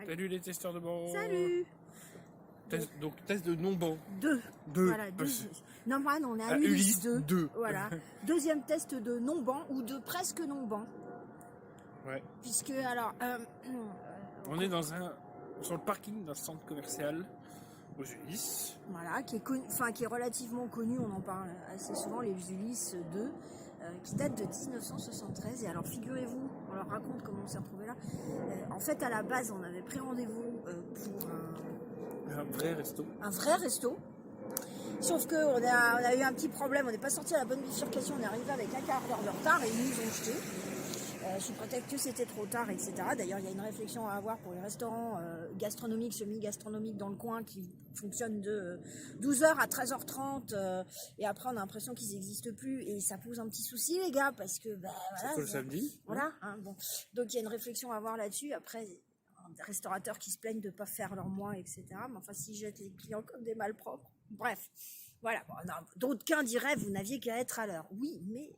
Salut les testeurs de banc. Salut. Donc test de non-banc. Deux. Deux. Voilà, deux. Non, on est à Ulysse Ulysse 2. 2. Voilà. Deuxième test de non-banc ou de presque non-banc. Ouais. Puisque, alors... on est sur le parking d'un centre commercial aux Ulysses. Voilà, qui est relativement connu, on en parle assez souvent, les Ulysses 2, qui date de 1973. Et alors, figurez-vous, on leur raconte comment on s'est retrouvé là. En fait, à la base, on avait pris rendez-vous pour Un vrai resto. un vrai resto. Sauf qu'on a eu un petit problème, on n'est pas sorti à la bonne bifurcation, on est arrivé avec un quart d'heure de retard et ils nous ont jetés. Sous prétexte que c'était trop tard, etc. D'ailleurs, il y a une réflexion à avoir pour les restaurants gastronomiques, semi-gastronomiques dans le coin qui fonctionnent de 12h à 13h30 et après on a l'impression qu'ils n'existent plus et ça pose un petit souci les gars parce que voilà, C'est le samedi. voilà, hein, bon. Donc il y a une réflexion à avoir là-dessus. Après, des restaurateurs qui se plaignent de ne pas faire leur mois, etc. Mais enfin, s'ils jettent les clients comme des malpropres. Bref, voilà. Bon, d'autres qu'un diraient, vous n'aviez qu'à être à l'heure. Oui, mais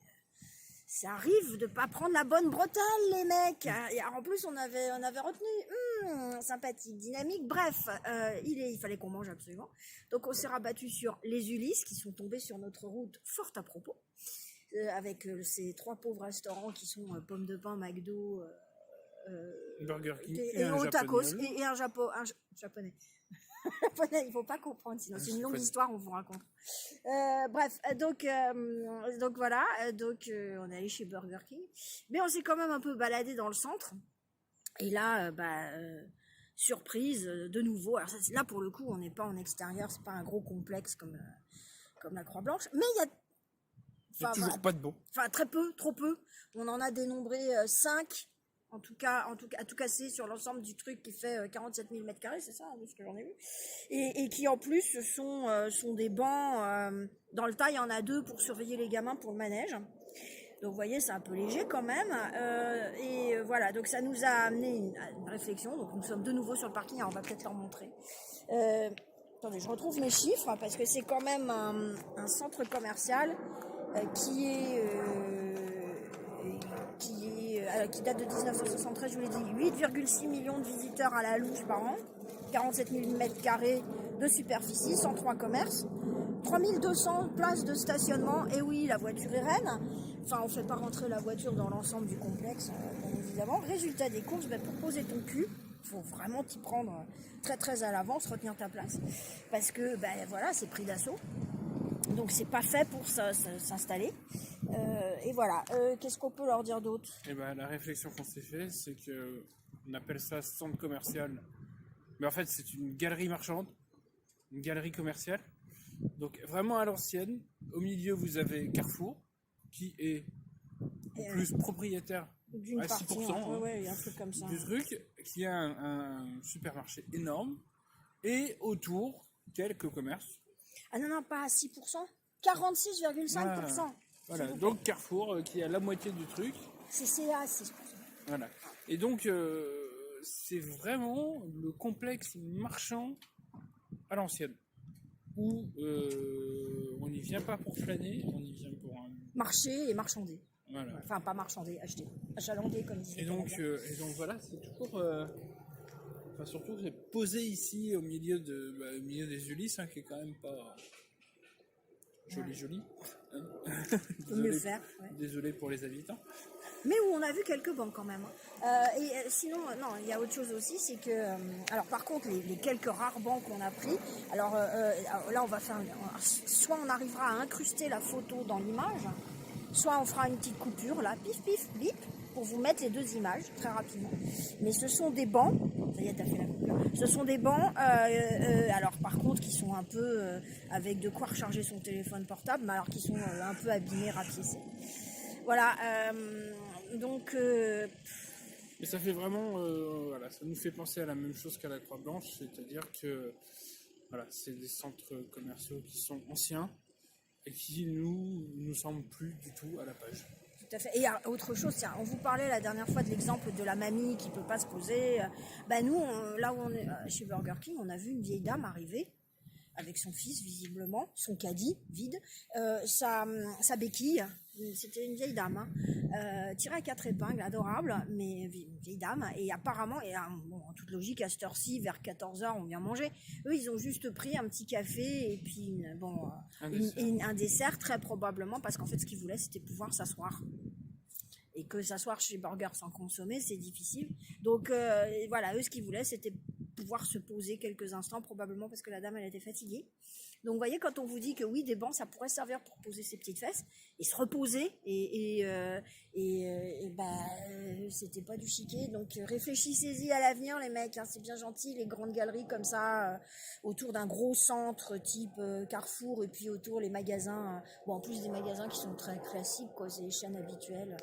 ça arrive de pas prendre la bonne bretelle, les mecs. Et en plus, on avait retenu, sympathique, dynamique. Bref, il fallait qu'on mange absolument. Donc, on s'est rabattu sur les Ulysses qui sont tombés sur notre route fort à propos, avec ces trois pauvres restaurants qui sont Pommes de Pain, McDo. Burger King et un au tacos japonais. et un japonais. Japonais, il faut pas comprendre, sinon c'est une longue histoire, on vous raconte. Bref, donc voilà, on est allé chez Burger King, mais on s'est quand même un peu baladé dans le centre. Et là, surprise, de nouveau. Alors là, pour le coup, on n'est pas en extérieur, c'est pas un gros complexe comme la Croix-Blanche, mais il y a Toujours pas de bon. Enfin, très peu, trop peu. On en a dénombré 5. En tout cas, à tout casser sur l'ensemble du truc qui fait 47 000 m², c'est ça, de ce que j'en ai vu. Et qui en plus sont des bancs. Dans le tas, il y en a 2 pour surveiller les gamins pour le manège. Donc vous voyez, c'est un peu léger quand même. Voilà, donc ça nous a amené une réflexion. Donc nous sommes de nouveau sur le parking, alors on va peut-être leur montrer. Attendez, je retrouve mes chiffres parce que c'est quand même un centre commercial qui date de 1973, je vous l'ai dit, 8,6 millions de visiteurs à la louche par an, 47 000 m² de superficie, 103 commerces, 3200 places de stationnement, et oui, la voiture est reine. Enfin, on ne fait pas rentrer la voiture dans l'ensemble du complexe, bien évidemment. Résultat des courses, pour poser ton cul, il faut vraiment t'y prendre très très à l'avance, retenir ta place, parce que voilà, c'est pris d'assaut. Donc c'est pas fait pour s'installer. Et voilà. Qu'est-ce qu'on peut leur dire d'autre? Et la réflexion qu'on s'est fait, c'est que on appelle ça centre commercial, mais en fait c'est une galerie marchande, une galerie commerciale. Donc vraiment à l'ancienne. Au milieu vous avez Carrefour qui est plus propriétaire d'une à partie, 6%, ouais, un truc comme ça. du truc, qui a un supermarché énorme et autour quelques commerces. Ah non, pas à 6%, 46,5%. Voilà, donc Carrefour qui a la moitié du truc. C'est CA 6%. Voilà. Et donc c'est vraiment le complexe marchand à l'ancienne, où on n'y vient pas pour flâner, on y vient pour un... marcher et marchander. Voilà. Enfin, pas marchander, acheter. Achalander, comme disait. Et donc voilà, c'est toujours... surtout c'est posé ici au milieu des Ulysses, qui est quand même pas joli. Hein. Mieux faire. Ouais. Désolé pour les habitants. Mais où on a vu quelques bancs quand même. Sinon, non, il y a autre chose aussi, c'est que... alors par contre, les quelques rares bancs qu'on a pris, alors là on va faire... soit on arrivera à incruster la photo dans l'image, soit on fera une petite coupure, là, pif, pif, bip, pour vous mettre les 2 images, très rapidement. Mais ce sont des bancs, ça y est, t'as fait la coupure. Ce sont des bancs, alors par contre, qui sont un peu avec de quoi recharger son téléphone portable, mais alors qui sont un peu abîmés, rapiécés. Voilà, donc... Mais ça fait vraiment... voilà, ça nous fait penser à la même chose qu'à la Croix-Blanche, c'est-à-dire que voilà, c'est des centres commerciaux qui sont anciens et qui nous semblent plus du tout à la page. Tout à fait. Et il y a autre chose, tiens, on vous parlait la dernière fois de l'exemple de la mamie qui peut pas se poser. Nous, là où on est chez Burger King, on a vu une vieille dame arriver avec son fils, visiblement, son caddie, vide, sa béquille, c'était une vieille dame, tirée à 4 épingles, adorable, mais une vieille dame, et apparemment, bon, en toute logique, à cette heure-ci, vers 14h, on vient manger. Eux, ils ont juste pris un petit café, et puis, un dessert, très probablement, parce qu'en fait, ce qu'ils voulaient, c'était pouvoir s'asseoir. Et que s'asseoir chez Burger sans consommer, c'est difficile. Donc, voilà, eux, ce qu'ils voulaient, c'était pouvoir se poser quelques instants, probablement parce que la dame, elle était fatiguée. Donc, vous voyez, quand on vous dit que oui, des bancs, ça pourrait servir pour poser ses petites fesses et se reposer, c'était pas du chiquet. Donc, réfléchissez-y à l'avenir, les mecs. Hein, c'est bien gentil, les grandes galeries comme ça, autour d'un gros centre type Carrefour, et puis autour les magasins. En plus des magasins qui sont très classiques, quoi, c'est les chaînes habituelles.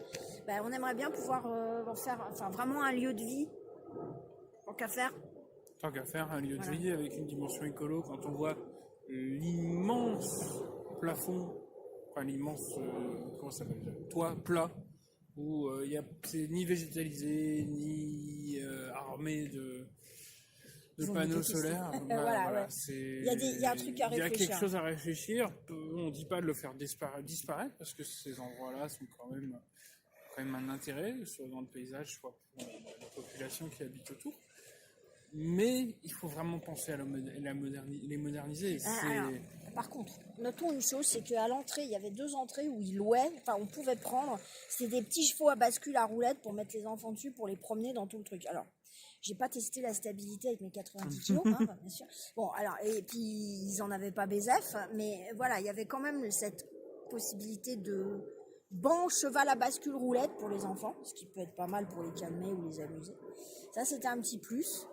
On aimerait bien pouvoir en faire, vraiment un lieu de vie, tant qu'à faire. Tant qu'à faire, un lieu de vie avec une dimension écolo, quand on voit l'immense plafond, l'immense comment ça s'appelle, toit plat, où c'est ni végétalisé, ni armé de panneaux solaires. Il y a un truc à réfléchir. Il y a quelque chose à réfléchir. On ne dit pas de le faire disparaître, parce que ces endroits-là sont quand même un intérêt, soit dans le paysage, soit pour la population qui habite autour. Mais il faut vraiment penser à les moderniser. Alors, par contre, notons une chose, c'est qu'à l'entrée, il y avait 2 entrées où ils louaient, on pouvait prendre, c'était des petits chevaux à bascule à roulettes pour mettre les enfants dessus, pour les promener dans tout le truc. Alors, j'ai pas testé la stabilité avec mes 90 kilos, bien sûr. Bon, alors, et puis ils en avaient pas BZF, mais voilà, il y avait quand même cette possibilité de banc, cheval à bascule, roulette pour les enfants, ce qui peut être pas mal pour les calmer ou les amuser. Ça, c'était un petit plus.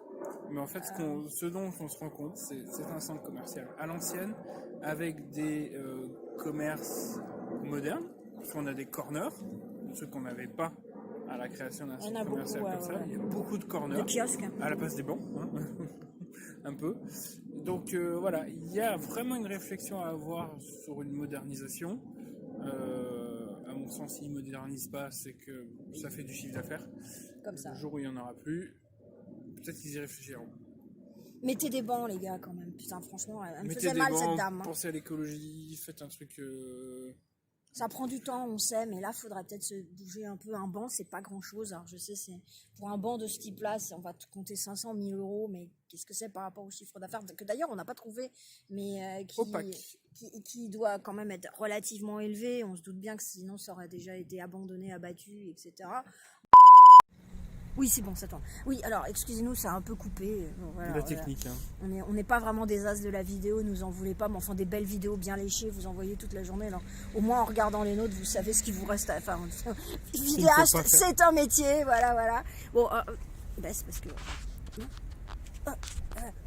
Mais en fait, ce dont on se rend compte, c'est un centre commercial à l'ancienne, avec des commerces modernes, parce qu'on a des corners, ceux qu'on n'avait pas à la création d'un centre commercial comme ça. Il y a beaucoup de corners, de kiosques, à la place des bancs, un peu. Donc voilà, il y a vraiment une réflexion à avoir sur une modernisation. À mon sens, s'ils ne modernisent pas, c'est que ça fait du chiffre d'affaires. Comme ça. Le jour où il n'y en aura plus, peut-être qu'ils y réfléchiront. Mettez des bancs, les gars, quand même. Putain, franchement, elle me Mettez faisait mal, bancs, cette dame. Pensez à l'écologie, faites un truc... Ça prend du temps, on sait, mais là, il faudra peut-être se bouger un peu. Un banc, c'est pas grand-chose. Alors, je sais, pour un banc de ce type-là, on va compter 500 000 €, mais qu'est-ce que c'est par rapport au chiffre d'affaires que d'ailleurs, on n'a pas trouvé, mais qui doit quand même être relativement élevé. On se doute bien que sinon, ça aurait déjà été abandonné, abattu, etc. Oui, c'est bon, ça tourne. Oui, alors, excusez-nous, ça a un peu coupé. Bon, voilà, la technique. Hein. On n'est pas vraiment des as de la vidéo, nous en voulez pas, mais enfin, des belles vidéos bien léchées, vous en voyez toute la journée. Alors, au moins, en regardant les nôtres, vous savez ce qu'il vous reste à faire. Vidéaste, c'est un métier, voilà. Bon, c'est parce que...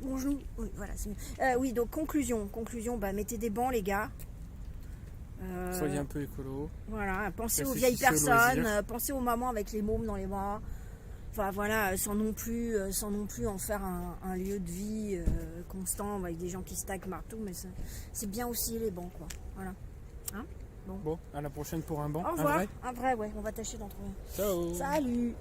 mon genou, oui, voilà, c'est mieux. Oui, donc, conclusion, mettez des bancs, les gars. Soyez un peu écolo. Voilà, pensez aux vieilles personnes, pensez aux mamans avec les mômes dans les bras. Enfin voilà, sans non plus en faire un lieu de vie constant avec des gens qui stackent partout, mais c'est bien aussi les bancs, quoi. Voilà. Hein, bon, à la prochaine pour un banc. Au revoir. Un vrai, ouais, on va tâcher d'en trouver. Ciao. Salut.